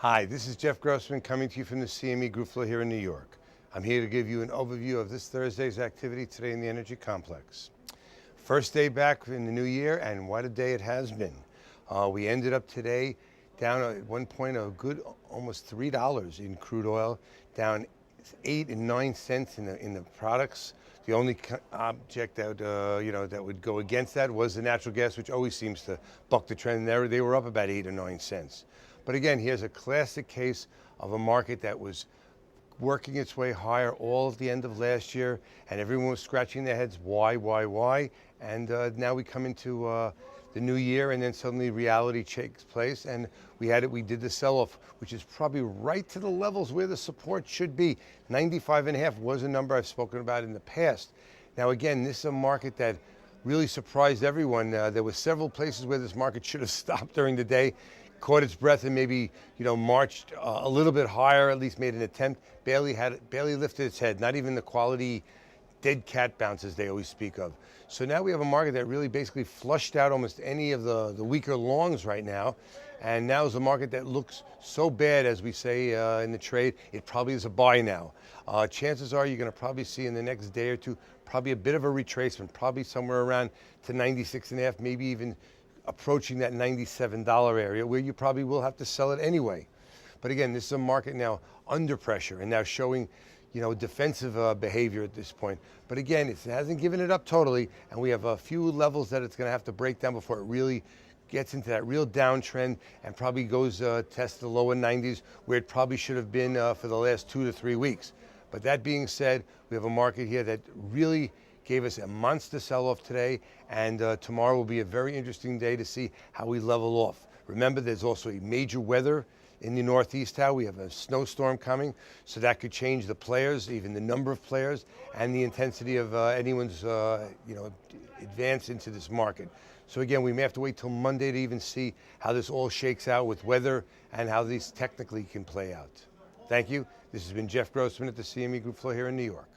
Hi, this is Jeff Grossman coming to you from the CME Group floor here in New York. I'm here to give you an overview of this Thursday's activity today in the energy complex. First day back in the new year, and what a day it has been. We ended up today down at one point a good almost $3 in crude oil, down 8 and 9 cents in the products. The only object that that would go against that was the natural gas, which always seems to buck the trend. There, they were up about 8 or 9 cents. But again, here's a classic case of a market that was working its way higher all at the end of last year, and everyone was scratching their heads, why? And now we come into the new year, and then suddenly reality takes place, and we did the sell-off, which is probably right to the levels where the support should be. 95.5 was a number I've spoken about in the past. Now again, this is a market that really surprised everyone. There were several places where this market should have stopped during the day, caught its breath, and maybe marched a little bit higher, at least made an attempt. Barely lifted its head. Not even the quality dead cat bounces they always speak of. So now we have a market that really basically flushed out almost any of the weaker longs right now, and now is a market that looks so bad, as we say in the trade, it probably is a buy now. Chances are you're going to probably see in the next day or two probably a bit of a retracement, probably somewhere around to 96.5, maybe even approaching that $97 area, where you probably will have to sell it anyway. But again, this is a market now under pressure and now showing defensive behavior at this point. But again, it hasn't given it up totally, and we have a few levels that it's going to have to break down before it really gets into that real downtrend and probably goes test the lower 90s, where it probably should have been for the last 2 to 3 weeks. But that being said, we have a market here that really gave us a monster sell-off today, and tomorrow will be a very interesting day to see how we level off. Remember, there's also a major weather in the Northeast now. We have a snowstorm coming, so that could change the players, even the number of players, and the intensity of anyone's advance into this market. So again, we may have to wait till Monday to even see how this all shakes out with weather and how these technically can play out. Thank you. This has been Jeff Grossman at the CME Group floor here in New York.